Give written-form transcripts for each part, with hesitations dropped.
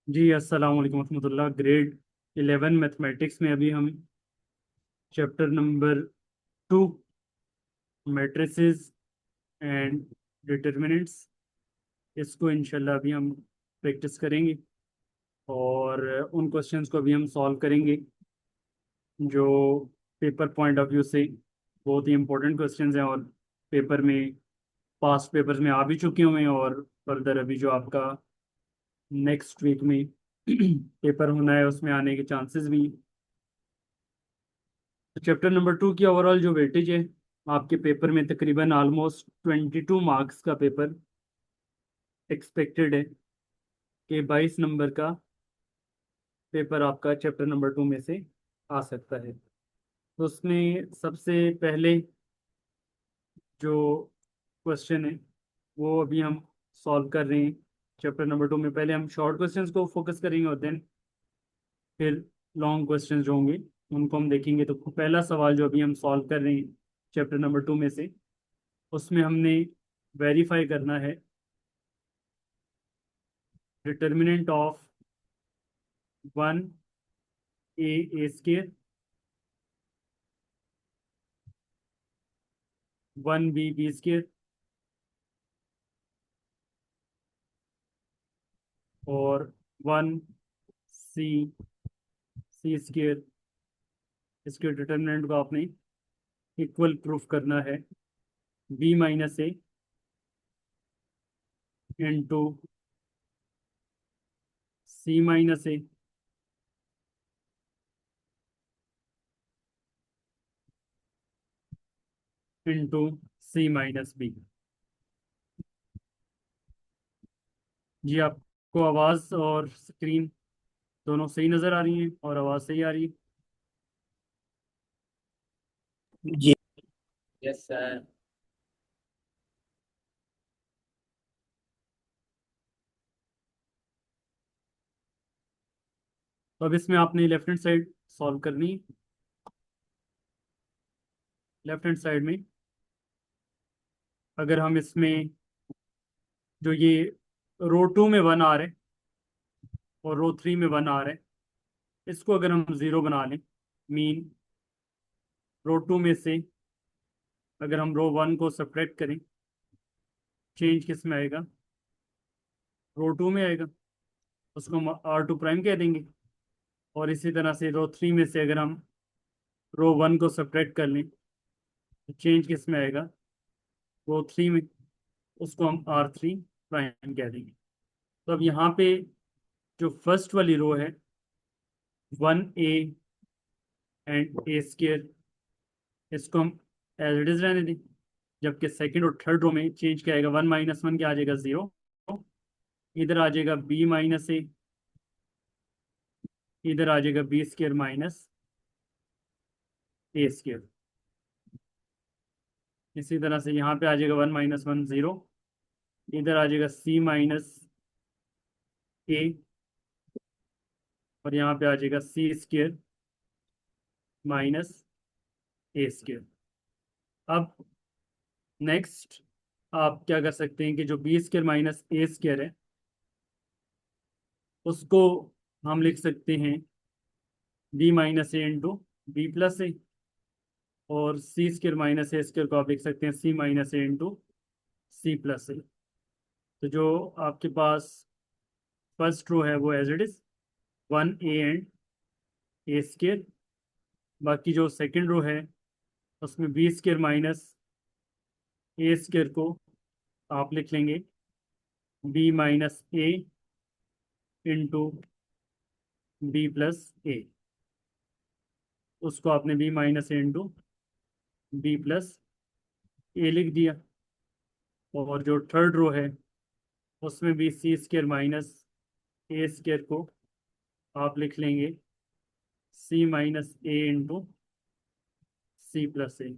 जी अस्सलाम वालेकुम रहमतुल्लाह। ग्रेड 11 मैथमेटिक्स में अभी हम chapter number 2, matrices and determinants, इसको इंशाल्लाह अभी हम प्रैक्टिस करेंगे और उन क्वेश्चंस को अभी हम सॉल्व करेंगे जो पेपर पॉइंट ऑफ व्यू से बहुत ही इंपॉर्टेंट क्वेश्चंस हैं और पेपर में, पास्ट पेपर्स में आ भी चुके हुए हैं और फर्दर अभी जो आपका नेक्स्ट वीक में पेपर होना है उसमें आने के चांसेस भी हैं। तो चैप्टर नंबर 2 की ओवरऑल जो वेटेज है आपके पेपर में, तकरीबन ऑलमोस्ट 22 मार्क्स का पेपर एक्सपेक्टेड है कि 22 नंबर का पेपर आपका चैप्टर नंबर 2 में से आ सकता है। तो उसमें सबसे पहले जो क्वेश्चन है वो अभी हम सॉल्व कर रहे हैं। चैप्टर नंबर 2 में पहले हम शॉर्ट क्वेश्चंस को फोकस करेंगे और देन फिर लॉन्ग क्वेश्चंस जो होंगे उनको हम देखेंगे। तो पहला सवाल जो अभी हम सॉल्व कर रहे हैं चैप्टर नंबर 2 में से, उसमें हमने वेरीफाई करना है determinant of 1a square, 1b square और 1c स्केयर। इसके डिटर्मिनेंट को आपने इक्वल प्रूफ करना है b-a into c-a into c-b। जी आपको आवाज़ और स्क्रीन दोनों सही नज़र आ रही हैं और आवाज़ सही आ रही है? जी। Yes sir. तो अब इसमें आपने लेफ्ट हैंड साइड सॉल्व करनी है। लेफ्ट हैंड साइड में अगर हम इसमें जो ये रो 2 में 1 आ रहे हैं और रो 3 में 1 आ रहे हैं, इसको अगर हम ज़ीरो बना लें, मीन रो 2 में से अगर हम रो 1 को सब्ट्रैक्ट करें, चेंज किस में आएगा? रो 2 में आएगा। उसको हम R2 प्राइम कह देंगे। और इसी तरह से रो 3 में से अगर हम रो 1 को सब्ट्रैक्ट कर लें तो चेंज किस में आएगा? रो 3 में। उसको हम R3 प्राइम कह देंगे। तो अब यहाँ पे जो फर्स्ट वाली रो है 1a एंड a स्केयर, इसको हम एज इट इज रहने दें। जबकि सेकंड और थर्ड रो में चेंज क्या आएगा? 1 - 1 क्या आ जाएगा? 0। इधर आ जाएगा b-a, इधर आ जाएगा b² - a²। इसी तरह से यहाँ पे आ जाएगा 1 - 1 0। इधर आ जाएगा c-a और यहाँ पे आ जाएगा c² - a²। अब नेक्स्ट आप क्या कर सकते हैं कि जो b² - a² है उसको हम लिख सकते हैं b-a इंटू b+a, और c² - a² को आप लिख सकते हैं c-a इंटू c+a। तो जो आपके पास फर्स्ट रो है वो as it is 1a and a²। बाकी जो सेकंड रो है उसमें b² - a² को आप लिख लेंगे b-a इंटू b+a। उसको आपने b-a इंटू b+a लिख दिया। और जो थर्ड रो है उसमें भी c² - a² को आप लिख लेंगे c-a इंटू c+a।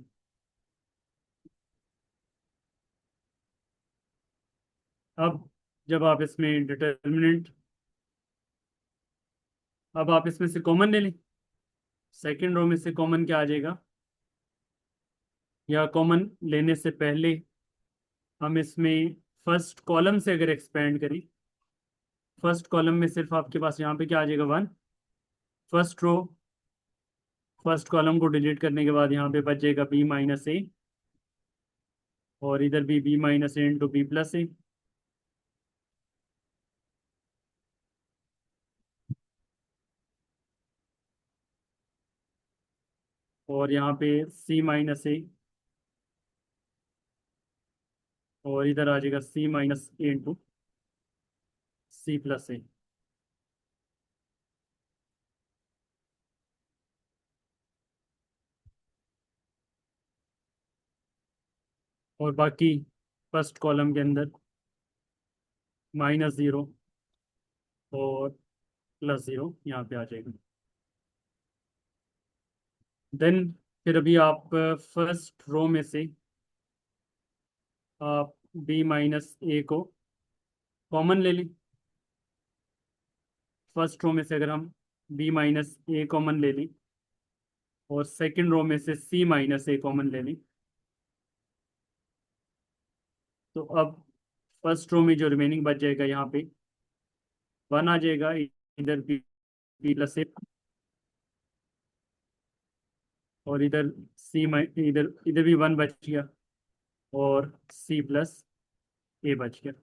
अब जब आप इसमें डिटर्मिनेंट, अब आप इसमें से कॉमन ले लें। सेकंड रो में से कॉमन क्या आ जाएगा, या कॉमन लेने से पहले हम इसमें फर्स्ट कॉलम से अगर एक्सपेंड करें फर्स्ट कॉलम में सिर्फ आपके पास यहाँ पे क्या आ जाएगा, 1। फर्स्ट रो, फर्स्ट कॉलम को डिलीट करने के बाद यहाँ पे बच जाएगा b-a, और इधर भी b-a इंटू b+a। और यहाँ पे c-a, और इधर आ जाएगा c-a इंटू c+a। और बाकी फर्स्ट कॉलम के अंदर -0 और +0 यहाँ पे आ जाएगा। देन फिर अभी आप फर्स्ट रो में से आप b-a को कॉमन ले लें। फर्स्ट रो में से अगर हम b-a कॉमन ले लें और सेकंड रो में से c-a कॉमन ले लें, तो अब फर्स्ट रो में जो रिमेनिंग बच जाएगा यहाँ पे 1 आ जाएगा, इधर b+a, और इधर इधर इधर भी 1 बच गया, और c+a बच गया।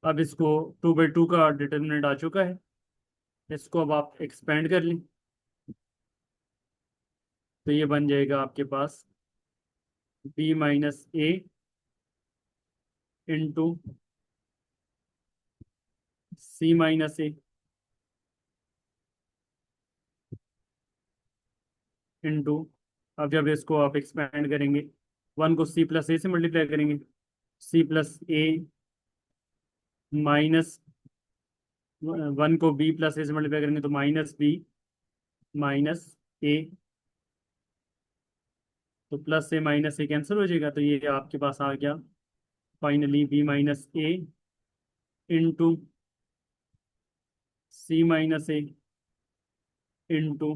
अब इसको 2/2 का डिटर्मिनेंट आ चुका है, इसको अब आप एक्सपेंड कर लें, तो ये बन जाएगा आपके पास b-a इंटू c-a इंटू, अब जब इसको आप एक्सपेंड करेंगे, 1 को c+a से मल्टीप्लाई करेंगे, c+a माइनस 1 को b+a से मल्टीप्लाई करेंगे तो -b-a, तो +a कैंसिल हो जाएगा, तो ये आपके पास आ गया finally b-a into c-a into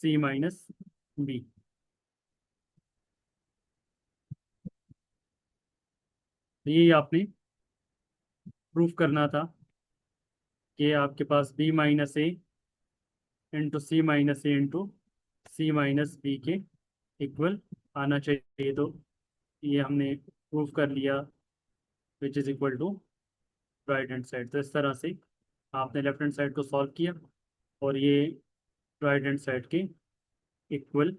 c-b। ये आपने प्रूफ करना था कि आपके पास b-a into c-a into c-b के इक्वल आना चाहिए, तो ये हमने प्रूफ कर लिया, which is equal to right hand side. तो इस तरह से आपने लेफ्ट हैंड साइड को सॉल्व किया, और ये राइट हैंड साइड के इक्वल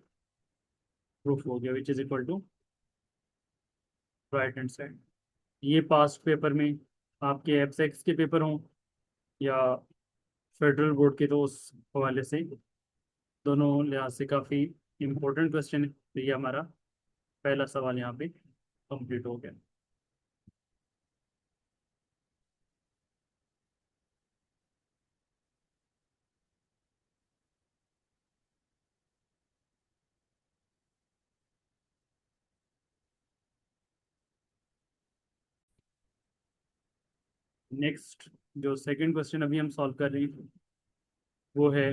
प्रूफ हो गया, which is equal to right hand side. ये पास्ट पेपर में आपके एफएक्स के पेपर हों या फेडरल बोर्ड के, तो उस हवाले से दोनों लिहाज से काफ़ी इम्पोर्टेंट क्वेश्चन है। तो ये हमारा पहला सवाल यहाँ पे कंप्लीट हो गया। नेक्स्ट जो सेकंड क्वेश्चन अभी हम सॉल्व कर रहे हैं वो है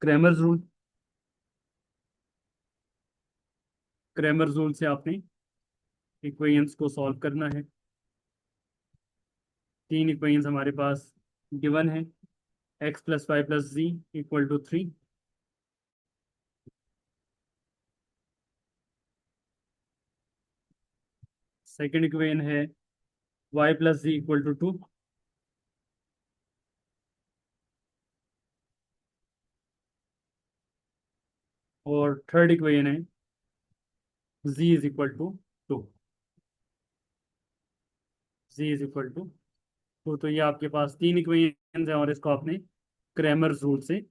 क्रैमर्स रूल। क्रैमर्स रूल से आपने इक्वेशंस को सॉल्व करना है। 3 इक्वेशंस हमारे पास गिवन है, x+y+z = 3। सेकंड इक्वेशन है y+z = 2। और थर्ड इक्वेशन है z = 2। z = 2। तो ये आपके पास 3 इक्वेशंस हैं, और इसको आपने क्रैमर्स रूल से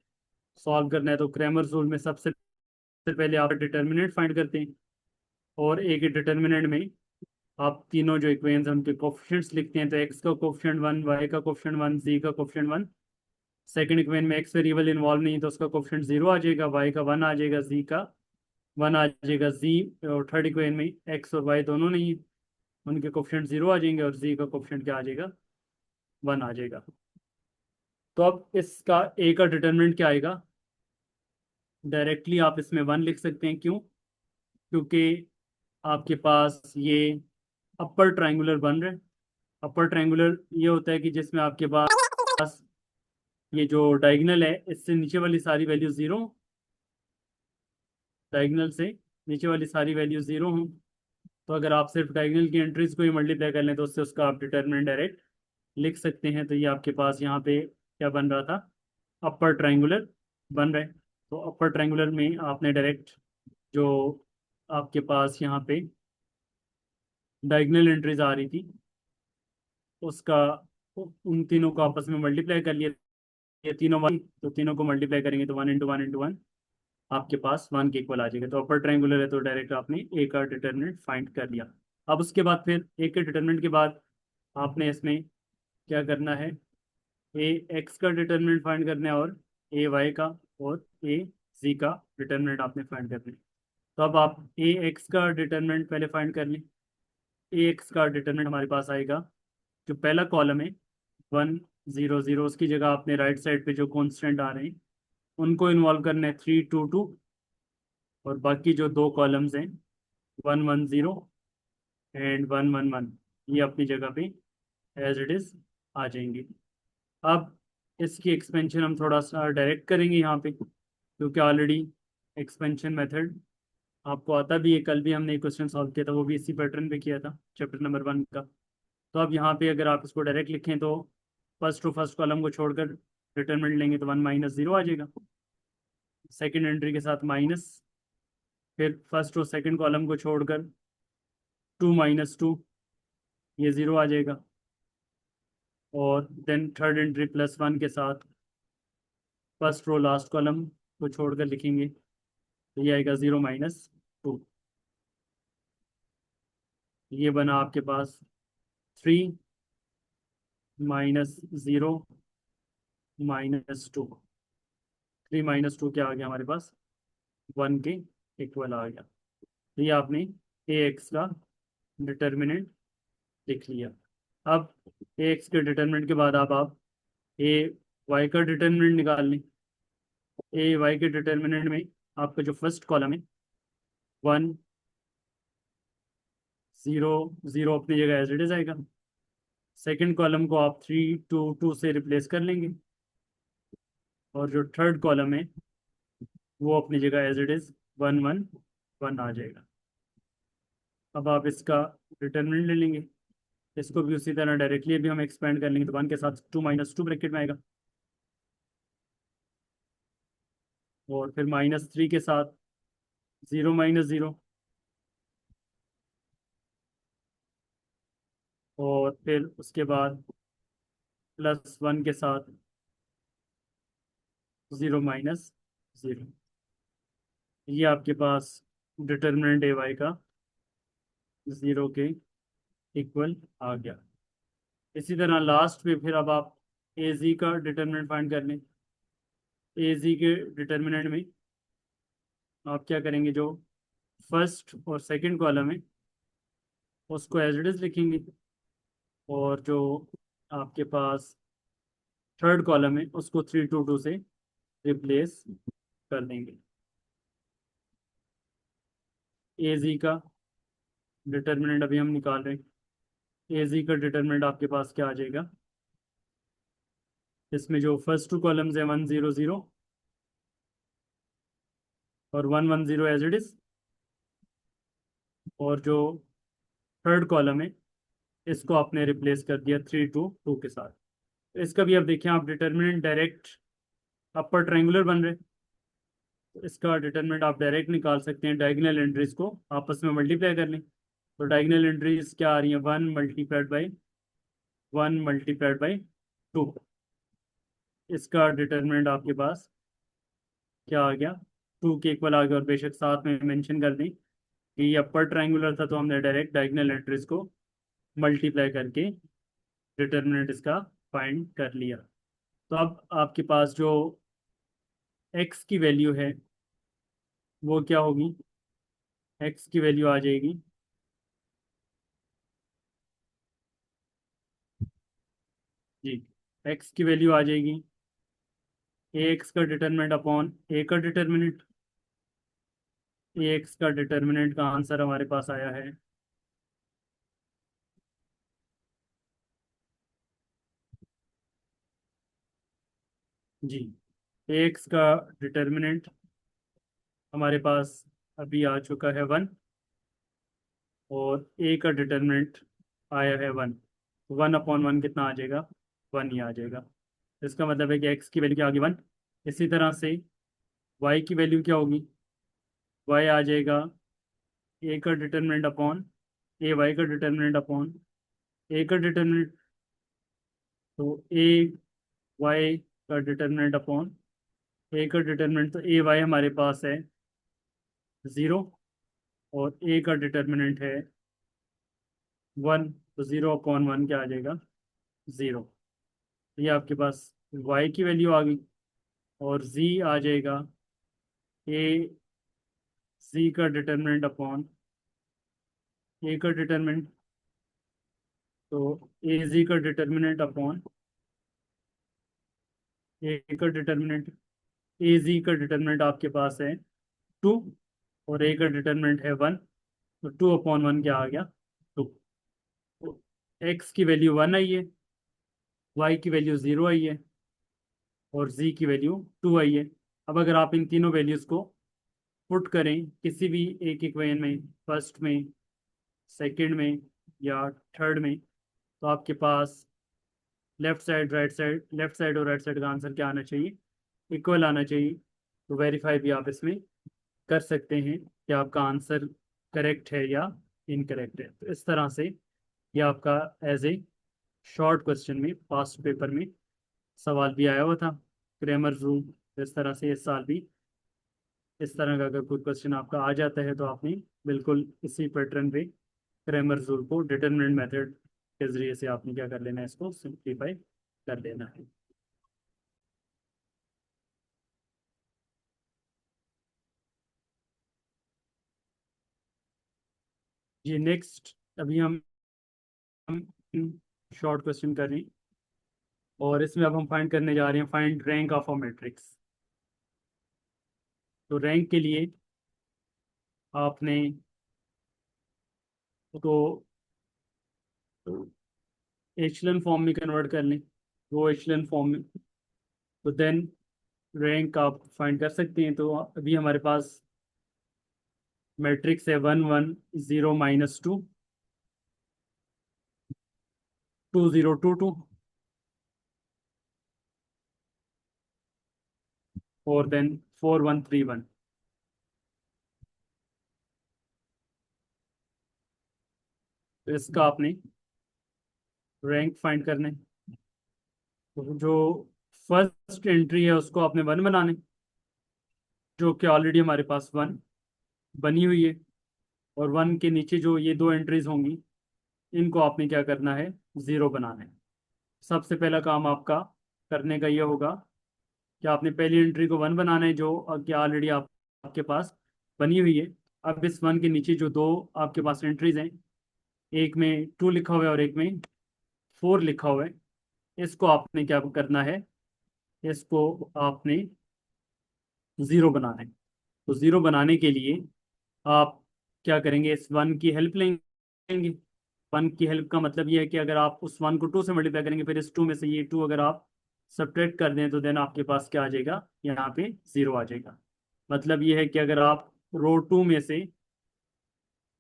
सॉल्व करना है। तो क्रैमर्स रूल में सबसे पहले आप डिटर्मिनेंट फाइंड करते हैं, और एक ही डिटर्मिनेंट में आप तीनों जो इक्वेशंस हैं उनके कोफिशिएंट्स लिखते हैं। तो x का कोफिशिएंट 1, y का कोफिशिएंट 1, z का कोफिशिएंट 1। सेकंड इक्वेशन में x वेरिएबल इन्वॉल्व नहीं है, तो उसका कोफिशिएंट 0 आ जाएगा, y का 1 आ जाएगा, z का 1 आ जाएगा, z। और थर्ड इक्वेशन में x और y दोनों नहीं है, उनके कोफिशिएंट 0 आ जाएंगे, और z का कोफिशिएंट क्या आ जाएगा, 1 आ जाएगा। तो अब इसका a का डिटर्मिनेंट क्या आएगा, डायरेक्टली आप इसमें 1 लिख सकते हैं। क्यों? क्योंकि आपके पास ये अपर ट्रायंगुलर बन रहे हैं। अपर ट्रायंगुलर ये होता है कि जिसमें आपके पास ये जो डायगोनल है इससे नीचे वाली सारी वैल्यू जीरो, डायगोनल से नीचे वाली सारी वैल्यू जीरो हों। तो अगर आप सिर्फ डायगोनल की एंट्रीज को ही मल्टीप्लाई कर लें तो उससे उसका आप डिटर्मिनेंट डायरेक्ट लिख सकते हैं। तो ये आपके पास यहाँ पे क्या बन रहा था, अपर ट्रायंगुलर बन रहा है। तो अपर ट्रायंगुलर में आपने डायरेक्ट जो आपके पास यहाँ पे डायगोनल एंट्रीज आ रही थी उसका उन तीनों को आपस में मल्टीप्लाई कर लिया। ये तीनों वन, तो तीनों को मल्टीप्लाई करेंगे तो 1 × 1 × 1 आपके पास 1 के इक्वल आ जाएगा। तो अपर ट्रायंगुलर है तो डायरेक्ट आपने ए का डिटर्मिनेंट फाइंड कर लिया। अब उसके बाद फिर ए के डिटर्मिनेंट के बाद आपने इसमें क्या करना है, ए एक्स का डिटर्मिनेंट फाइंड करना है और ए वाई का और ए जी का डिटर्मिनेंट आपने फाइंड करना है। तो अब आप ए एक्स का डिटर्मिनेंट पहले फाइंड कर लें। ए एक्स का डिटर्मिनेंट हमारे पास आएगा, जो पहला कॉलम है 1 0 0, उसकी जगह आपने राइट साइड पे जो कॉन्स्टेंट आ रहे हैं उनको इन्वॉल्व करना है 3 2 2, और बाकी जो दो कॉलम्स हैं 1 1 0 एंड 1 1 1 ये अपनी जगह पे एज इट इज आ जाएंगे। अब इसकी एक्सपेंशन हम थोड़ा सा डायरेक्ट करेंगे यहाँ पे, क्योंकि ऑलरेडी एक्सपेंशन मेथड आपको आता भी है। कल भी हमने एक क्वेश्चन सॉल्व किया था, वो भी इसी पैटर्न पे किया था चैप्टर नंबर 1 का। तो अब यहाँ पे अगर आप इसको डायरेक्ट लिखें तो फर्स्ट टू फर्स्ट कॉलम को छोड़कर डिटरमिनेंट लेंगे तो 1 - 0 आ जाएगा, सेकेंड एंट्री के साथ माइनस, फिर फर्स्ट और सेकेंड कॉलम को छोड़कर 2 - 2 ये 0 आ जाएगा, और देन थर्ड एंट्री +1 के साथ फर्स्ट रो लास्ट कॉलम को छोड़कर लिखेंगे तो ये आएगा 0 - 2। ये बना आपके पास 3 - 0 - 2। 3 - 2 क्या आ गया हमारे पास, 1 के इक्वल आ गया। तो ये आपने ए एक्स का डिटर्मिनेंट लिख लिया। अब ए एक्स के डिटर्मिनेंट के बाद आप ए वाई का डिटर्मिनेंट निकाल लें। ए वाई के डिटर्मिनेंट में आपका जो फर्स्ट कॉलम है 1 0 0 अपनी जगह एज इट इज आएगा। सेकंड कॉलम को आप 3 2 2 से रिप्लेस कर लेंगे, और जो थर्ड कॉलम है वो अपनी जगह एज इट इज 1 1 1 आ जाएगा। अब आप इसका डिटर्मिनेंट ले लेंगे, इसको भी उसी तरह डायरेक्टली भी हम एक्सपेंड कर लेंगे तो 1 के साथ 2 - 2 ब्रैकेट में आएगा, और फिर -3 के साथ 0 - 0, और फिर उसके बाद +1 के साथ 0 - 0। ये आपके पास डिटर्मिनेंट ए वाई का 0 के इक्वल आ गया। इसी तरह लास्ट में फिर अब आप ए जी का डिटर्मिनेंट फाइंड कर लें। ए जी के डिटर्मिनेंट में आप क्या करेंगे, जो फर्स्ट और सेकंड कॉलम है उसको एज इट इज लिखेंगे, और जो आपके पास थर्ड कॉलम है उसको 3 2 2 से रिप्लेस कर देंगे। ए जी का डिटर्मिनेंट अभी हम निकाल रहे हैं। ए जी का डिटर्मिनेंट आपके पास क्या आ जाएगा, इसमें जो फर्स्ट टू कॉलम्स है 1 0 0 और 1 1 0 एज इट इज, और जो थर्ड कॉलम है इसको आपने रिप्लेस कर दिया 3 2 2 के साथ। इसका भी अब देखिए, आप डिटर्मिनेंट डायरेक्ट अपर ट्रायंगुलर बन रहे, तो इसका डिटरमिनेंट आप डायरेक्ट निकाल सकते हैं। डायगोनल एंट्रीज को आपस में मल्टीप्लाई कर लें तो डायगोनल एंट्रीज क्या आ रही है, 1 × 1 = 1 इसका डिटरमिनेंट आपके पास क्या आ गया, 2 के इक्वल आ गया। और बेशक साथ में मेंशन कर दें कि ये अपर ट्रायंगुलर था तो हमने डायरेक्ट डायगोनल एंट्रीज को मल्टीप्लाई करके डिटरमिनेंट इसका फाइंड कर लिया। तो अब आपके पास जो एक्स की वैल्यू है वो क्या होगी, एक्स की वैल्यू आ जाएगी, जी एक्स की वैल्यू आ जाएगी ए एक्स का डिटर्मिनेंट अपॉन ए का डिटर्मिनेंट। ए एक्स का डिटर्मिनेंट का आंसर हमारे पास आया है जी। ए एक्स का डिटर्मिनेंट हमारे पास अभी आ चुका है 1, और ए का डिटर्मिनेंट आया है 1। 1/1 कितना आ जाएगा? 1 ही आ जाएगा। इसका मतलब है कि एक्स की वैल्यू क्या आ गई? 1। इसी तरह से वाई की वैल्यू क्या होगी? वाई आ जाएगा ए का डिटर्मिनेंट अपॉन ए वाई का डिटर्मिनेंट अपॉन ए का डिटर्मिनेंट, तो ए वाई का डिटर्मिनेंट अपॉन ए का डिटर्मिनेंट, तो ए वाई हमारे पास है 0, और ए का डिटर्मिनेंट है 1, तो 0/1 क्या आ जाएगा? 0। ये आपके पास वाई की वैल्यू आ गई। और z आ जाएगा ए z का डिटर्मिनेंट अपॉन ए का डिटर्मिनेंट, तो ए z का डिटर्मिनेंट अपॉन ए का डिटर्मिनेंट, ए z का डिटर्मिनेंट आपके पास है 2, और ए का डिटर्मिनेंट है 1, तो 2/1 क्या आ गया? 2। तो एक्स की वैल्यू 1 आई है, वाई की वैल्यू 0 आई है, और z की वैल्यू 2 आई है। अब अगर आप इन तीनों वैल्यूज़ को पुट करें किसी भी एक इक्वेशन में, फर्स्ट में, सेकंड में, या थर्ड में, तो आपके पास left side right side, left side और राइट साइड का आंसर क्या आना चाहिए? इक्वल आना चाहिए। तो वेरीफाई भी आप इसमें कर सकते हैं कि आपका आंसर करेक्ट है या इनकरेक्ट है। तो इस तरह से ये आपका एज ए शॉर्ट क्वेश्चन में पास्ट पेपर में सवाल भी आया हुआ था, क्रेमर रूल। इस तरह से इस साल भी इस तरह का अगर कोई क्वेश्चन आपका आ जाता है तो आपने बिल्कुल इसी पैटर्न पे क्रेमर रूल को डिटरमिनेंट मेथड के जरिए से आपने क्या कर लेना है, इसको सिंप्लीफाई कर लेना है। जी नेक्स्ट, अभी हम शॉर्ट क्वेश्चन कर रहे हैं, और इसमें अब हम फाइंड करने जा रहे हैं find rank of a matrix. तो रैंक के लिए आपने तो एचलन फॉर्म में कन्वर्ट कर लें, वो एचलन फॉर्म में, तो देन रैंक आप फाइंड कर सकते हैं। तो अभी हमारे पास मैट्रिक्स है 1 1 0 -2 2 0 2 2, और देन 4 1 3 1। तो इसका आपने रैंक फाइंड करना है। तो जो फर्स्ट एंट्री है उसको आपने 1 बनाने, जो कि ऑलरेडी हमारे पास 1 बनी हुई है। और 1 के नीचे जो ये दो एंट्रीज होंगी, इनको आपने क्या करना है? 0 बनाना है। सबसे पहला काम आपका करने का ये होगा कि आपने पहली एंट्री को 1 बनाना है, जो कि ऑलरेडी आपके पास बनी हुई है। अब इस 1 के नीचे जो दो आपके पास एंट्रीज हैं, एक में 2 लिखा हुआ है और एक में 4 लिखा हुआ है, इसको आपने क्या करना है? इसको आपने 0 बनाना है। तो 0 बनाने के लिए आप क्या करेंगे? इस 1 की हेल्प लेंगे। 1 की हेल्प का मतलब ये है कि अगर आप उस 1 को 2 से मल्टीप्लाई करेंगे, फिर इस 2 में से ये 2 अगर आप सब्ट्रैक्ट कर दें, तो देन आपके पास क्या आ जाएगा? यहाँ पे 0 आ जाएगा। मतलब ये है कि अगर आप रो 2 में से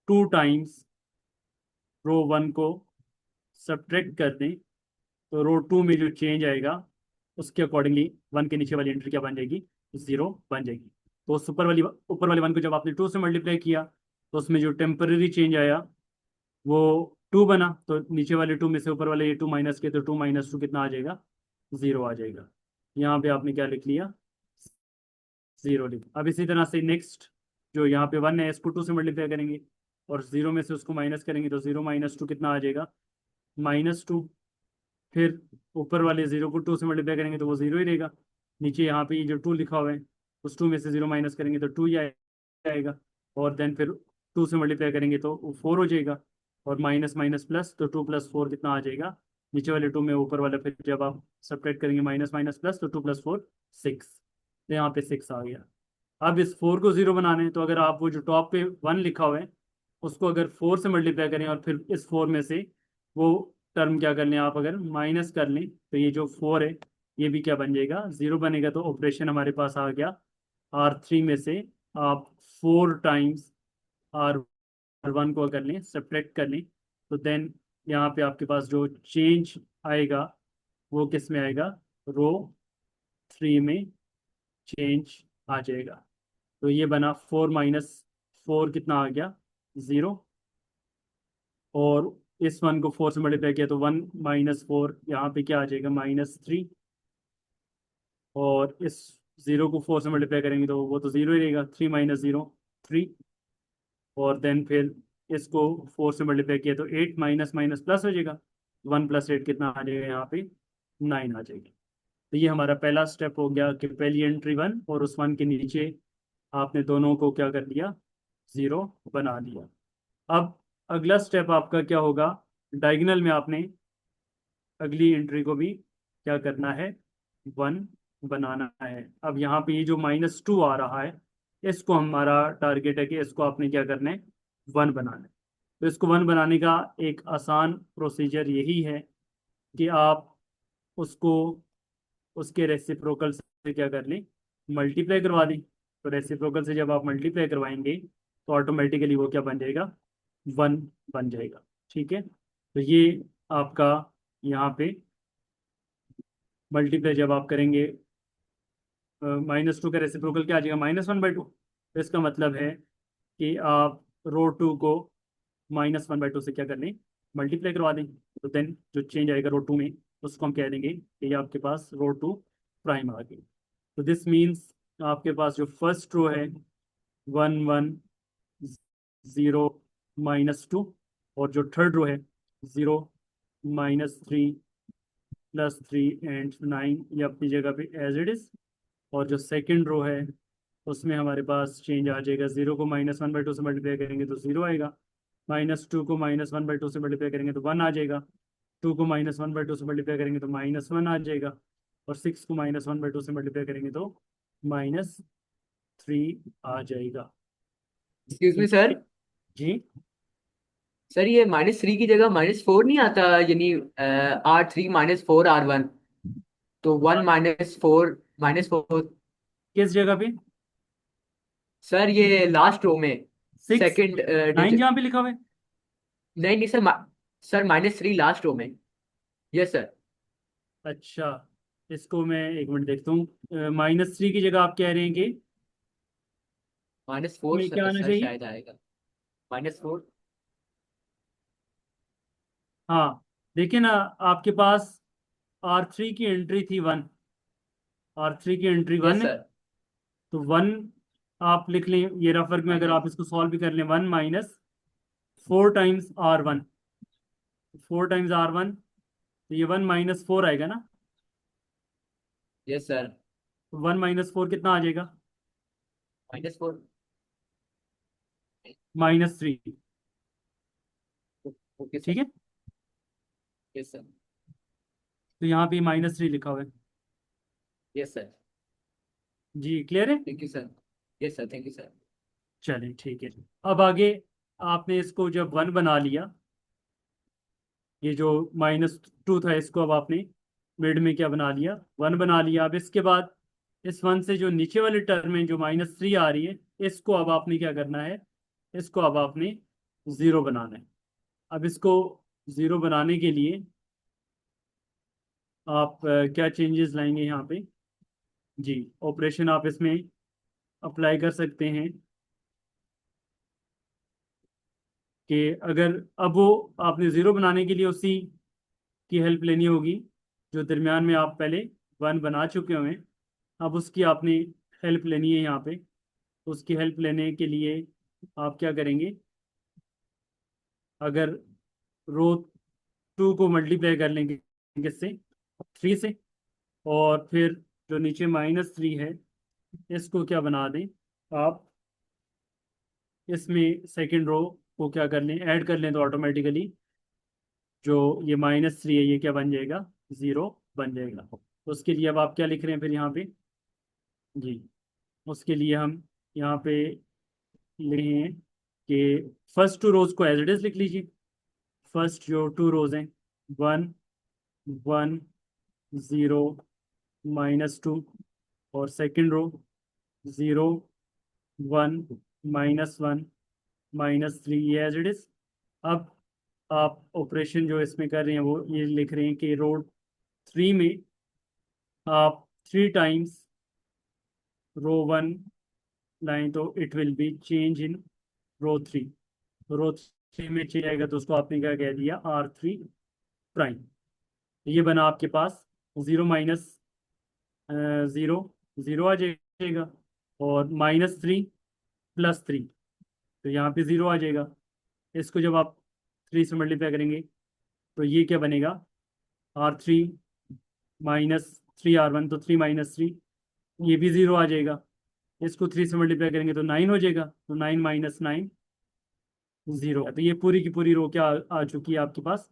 2 टाइम्स रो 1 को सब्ट्रैक्ट कर दें, तो रो 2 में जो चेंज आएगा उसके अकॉर्डिंगली 1 के नीचे वाली एंट्री क्या बन जाएगी? 0 बन जाएगी। तो उस ऊपर वाली 1 को जब आपने 2 से मल्टीप्लाई किया, तो उसमें जो टेम्पररी चेंज आया वो 2 बना। तो नीचे वाले 2 में से ऊपर वाले ये 2 माइनस किया, तो 2 - 2 कितना आ जाएगा? 0 आ जाएगा। यहाँ पे आपने क्या लिख लिया? 0 लिख। अब इसी तरह से नेक्स्ट जो यहाँ पे 1 है, इसको 2 से मल्टीप्लाई करेंगे, और 0 में से उसको माइनस करेंगे, तो 0 - 2 कितना आ जाएगा? -2। फिर ऊपर वाले 0 को 2 से मल्टीप्लाई करेंगे तो वो 0 ही रहेगा। नीचे यहाँ पे ये जो 2 लिखा हुआ है, उस 2 में से 0 माइनस करेंगे तो 2 ही आएगा। और देन फिर 2 से मल्टीप्लाई करेंगे तो वो 4 हो जाएगा, और माइनस माइनस प्लस, तो 2 + 4 कितना आ जाएगा? नीचे वाले 2 में ऊपर वाला फिर जब आप सब्ट्रैक्ट करेंगे माइनस माइनस प्लस, तो 2 + 4 6। तो यहाँ पे 6 आ गया। अब इस 4 को 0 बनाना है, तो अगर आप वो जो टॉप पे 1 लिखा हुआ है उसको अगर 4 से मल्टीप्लाई करें और फिर इस 4 में से वो टर्म क्या कर लें आप, अगर माइनस कर लें, तो ये जो 4 है ये भी क्या बन जाएगा, 0 बनेगा। तो ऑपरेशन हमारे पास आ गया, R3 में से आप 4 टाइम्स R1 को अगर लें, सब्ट्रैक्ट कर लें, तो देन यहाँ पे आपके पास जो चेंज आएगा वो किस में आएगा, रो 3 में चेंज आ जाएगा। तो ये बना 4 - 4 कितना आ गया, 0। और इस 1 को 4 से मल्टीप्लाई किया तो 1 - 4 यहाँ पे क्या आ जाएगा, -3। और इस 0 को 4 से मल्टीप्लाई करेंगे तो वो तो 0 ही रहेगा, 3 - 0 3। और देन फिर इसको 4 से मल्टीप्लाई किया तो 8 माइनस माइनस प्लस हो जाएगा, 1 + 8 कितना आ जाएगा यहाँ पे, 9 आ जाएगा। तो ये हमारा पहला स्टेप हो गया कि पहली एंट्री 1 और उस 1 के नीचे आपने दोनों को क्या कर दिया, 0 बना दिया। अब अगला स्टेप आपका क्या होगा, डायगोनल में आपने अगली एंट्री को भी क्या करना है, 1 बनाना है। अब यहाँ पे ये जो -2 आ रहा है इसको हमारा टारगेट है कि इसको आपने क्या करना है, 1 बनाना है। तो इसको 1 बनाने का एक आसान प्रोसीजर यही है कि आप उसको उसके रेसिप्रोकल से क्या कर लें, मल्टीप्लाई करवा दें। तो रेसिप्रोकल से जब आप मल्टीप्लाई करवाएंगे तो ऑटोमेटिकली वो क्या बन जाएगा, 1 बन जाएगा। ठीक है, तो ये आपका यहाँ पे मल्टीप्लाई जब आप करेंगे, -2 का रेसिप्रोकल क्या आ जाएगा, -1/2। तो इसका मतलब है कि आप रो 2 को -1/2 से क्या कर लें, मल्टीप्लाई करवा दें। तो देन जो चेंज आएगा रो 2 में उसको हम कह देंगे कि ये आपके पास रो 2 प्राइम आ गई। तो दिस मीन्स आपके पास जो फर्स्ट रो है 1 1 0 - 2, और जो थर्ड रो है 0 - 3 +3 एंड 9, ये अपनी जगह पे एज इट इज। और जो सेकंड रो है उसमें हमारे पास चेंज आ जाएगा, 0 को -1/2 से मल्टीप्लाई करेंगे तो 0 आएगा, -2 को -1/2 से मल्टीप्लाई करेंगे तो 1 आ जाएगा, 2 को -1/2 से मल्टीप्लाई करेंगे तो -1 आ जाएगा, और 6 को -1/2 से मल्टीप्लाई करेंगे तो -3 आ जाएगा। Excuse me sir. जी। सर ये -3 की जगह -4 नहीं आता, यानी R3 - 4 R1, तो 1 - 4 - 4। किस जगह पे, सर ये लास्ट रो में 6 सेकंड 9 डिजिट। जहाँ पे लिखा हुआ है। नहीं नहीं सर, सर -3 लास्ट रो में। Yes sir. अच्छा, इसको मैं एक मिनट देखता हूँ। -3 की जगह आप कह रहे हैं कि -4 में क्या आना सर चाहिए। शायद आएगा, -4। हाँ, देखिए ना, आपके पास R3 की एंट्री थी 1, R3 की एंट्री यस 1 है। सर। तो 1 आप लिख लें, ये रफ वर्क में अगर माइनस। आप इसको सॉल्व भी कर लें, 1 - 4 टाइम्स R1, 4 टाइम्स R1, तो ये 1 - 4 आएगा ना। Yes sir. तो 1 - 4 कितना आ जाएगा, -4। -3। ओके ठीक सर। है, यस सर। तो यहाँ पे -3 लिखा हुआ है। Yes sir. जी, क्लियर है। Thank you sir. Yes sir, thank you sir. चलिए ठीक है। अब आगे आपने इसको जब 1 बना लिया, ये जो -2 था इसको अब आपने मिड में क्या बना लिया, 1 बना लिया। अब इसके बाद इस 1 से जो नीचे वाली टर्म में जो -3 आ रही है इसको अब आपने क्या करना है, इसको अब आपने 0 बनाना है। अब इसको 0 बनाने के लिए आप क्या चेंजेस लाएंगे यहाँ पे, जी, ऑपरेशन आप इसमें अप्लाई कर सकते हैं कि अगर अब वो आपने 0 बनाने के लिए उसी की हेल्प लेनी होगी जो दरमियान में आप पहले 1 बना चुके हुए हैं। अब उसकी आपने हेल्प लेनी है यहाँ पे। उसकी हेल्प लेने के लिए आप क्या करेंगे, अगर रो 2 को मल्टीप्लाई कर लेंगे किससे, 3 से, और फिर जो नीचे -3 है इसको क्या बना दें आप, इसमें सेकंड रो को क्या कर लें, ऐड कर लें, तो ऑटोमेटिकली जो ये -3 है ये क्या बन जाएगा, 0 बन जाएगा। तो उसके लिए अब आप क्या लिख रहे हैं फिर यहाँ पे, जी, उसके लिए हम यहाँ पे लिख रहे हैं कि फर्स्ट टू रोज को एज इट इज लिख लीजिए। फर्स्ट जो टू रोज हैं, 1 1 0 -2, और सेकंड रो 0 1 -1 -3, ये एज इट इज। अब आप ऑपरेशन जो इसमें कर रहे हैं वो ये लिख रहे हैं कि रो 3 में आप 3 टाइम्स रो 1 लाइन, तो it will be change in row 3। Row 3 में चेंज आएगा तो उसको आपने क्या कह दिया, R3 प्राइम। ये बना आपके पास 0 -0, 0 आ जाएगा, और -3 + 3, तो यहाँ पे 0 आ जाएगा। इसको जब आप 3 से मल्टीप्लाई करेंगे तो ये क्या बनेगा, R3 - 3R1, तो 3 - 3, ये भी 0 आ जाएगा। इसको 3 से मल्टीप्लाई करेंगे तो 9 हो जाएगा, तो 9 - 9 0। तो ये पूरी की पूरी रो क्या आ चुकी है आपके पास,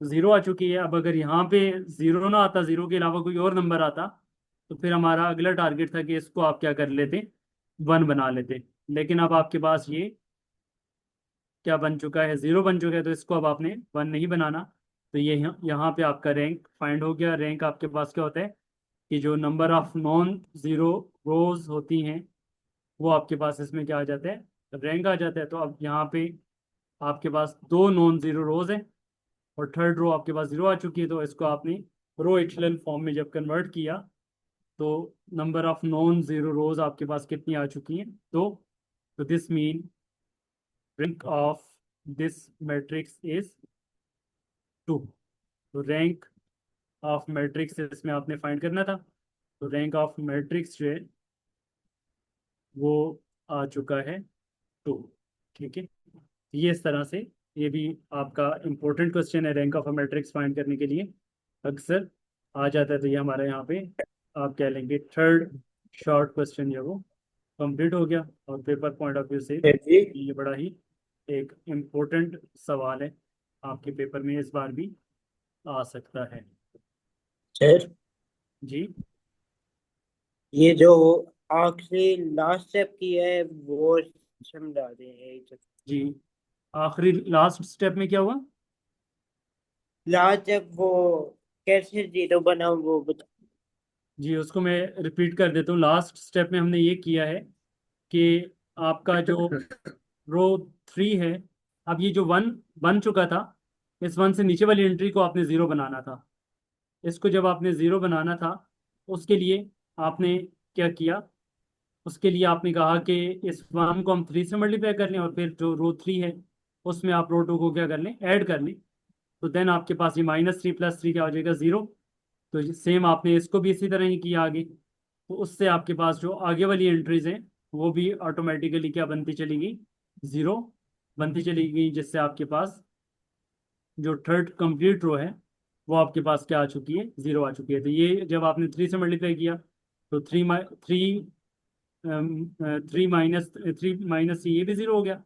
0 आ चुकी है। अब अगर यहाँ पे 0 ना आता, 0 के अलावा कोई और नंबर आता, तो फिर हमारा अगला टारगेट था कि इसको आप क्या कर लेते, 1 बना लेते। लेकिन अब आपके पास ये क्या बन चुका है, 0 बन चुका है, तो इसको अब आपने 1 नहीं बनाना। तो ये यहाँ पे आपका रैंक फाइंड हो गया। रैंक आपके पास क्या होता है कि जो नंबर ऑफ नॉन जीरो रोज होती हैं वो आपके पास इसमें क्या आ जाता है, रैंक आ जाता है। तो अब यहाँ पे आपके पास 2 नॉन जीरो रोज हैं, और थर्ड रो आपके पास 0 आ चुकी है। तो इसको आपने रो इचेलन फॉर्म में जब कन्वर्ट किया तो नंबर ऑफ नॉन जीरो रोज आपके पास कितनी आ चुकी हैं, 2। तो this mean rank of this matrix is 2। तो रैंक ऑफ मैट्रिक्स इसमें आपने फाइंड करना था। तो रैंक ऑफ मैट्रिक्स जो है वो आ चुका है 2। ठीक है, ये इस तरह से ये भी आपका इम्पोर्टेंट क्वेश्चन है, rank of a matrix find करने के लिए अक्सर आ जाता है। तो ये हमारे यहाँ पे आप कह लेंगे थर्ड शॉर्ट क्वेश्चन जो है वो कंप्लीट हो गया। और पेपर पॉइंट ऑफ व्यू से है जी। ये बड़ा ही एक इम्पोर्टेंट सवाल है, आपके पेपर में इस बार भी आ सकता है। सर, जी ये जो आखिरी लास्ट स्टेप की है वो समझा दें। जी, आखिरी लास्ट स्टेप में क्या हुआ। लास्ट जब वो कैसे जीरो बना वो बता। जी, उसको मैं रिपीट कर देता हूँ। लास्ट स्टेप में हमने ये किया है कि आपका जो रो 3 है, अब ये जो 1 बन चुका था, इस 1 से नीचे वाली एंट्री को आपने 0 बनाना था। इसको जब आपने 0 बनाना था, उसके लिए आपने क्या किया, उसके लिए आपने कहा कि इस 1 को हम 3 से मल्टीप्लाई कर लें, और फिर जो रो 3 है उसमें आप रो 2 को क्या कर लें, ऐड कर लें। तो देन आपके पास ये -3 + 3 क्या हो जाएगा, 0। तो सेम आपने इसको भी इसी तरह ही किया आगे। तो उससे आपके पास जो आगे वाली एंट्रीज हैं वो भी ऑटोमेटिकली क्या बनती चली गई, 0 बनती चली गई, जिससे आपके पास जो थर्ड कंप्लीट रो है वो आपके पास क्या आ चुकी है, 0 आ चुकी है। तो ये जब आपने 3 से मल्टीप्लाई किया तो 3 ये भी 0 हो गया।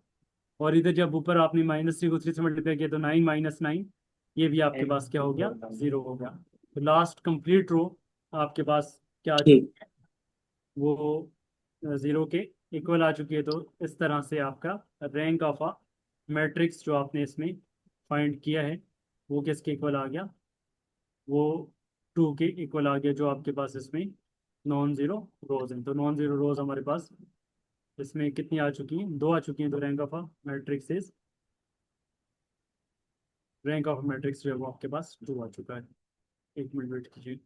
और इधर जब ऊपर आपने -3 को 3 से मल्टीप्लाई किया तो 9 - 9, ये भी आपके पास क्या हो गया, 0 हो गया। तो लास्ट कंप्लीट रो आपके पास क्या आ चुकी ठीक। है, वो 0 के इक्वल आ चुकी है। तो इस तरह से आपका रैंक ऑफ अ मैट्रिक्स जो आपने इसमें फाइंड किया है वो किसके इक्वल आ गया, वो 2 के इक्वल आ गया, जो आपके पास इसमें नॉन जीरो रोज हैं। तो नॉन जीरो रोज हमारे पास इसमें कितनी आ चुकी हैं, 2 आ चुकी हैं। तो rank of a matrix is, rank of matrix जो है वो आपके पास 2 आ चुका है। 1 मिनट वेट कीजिए।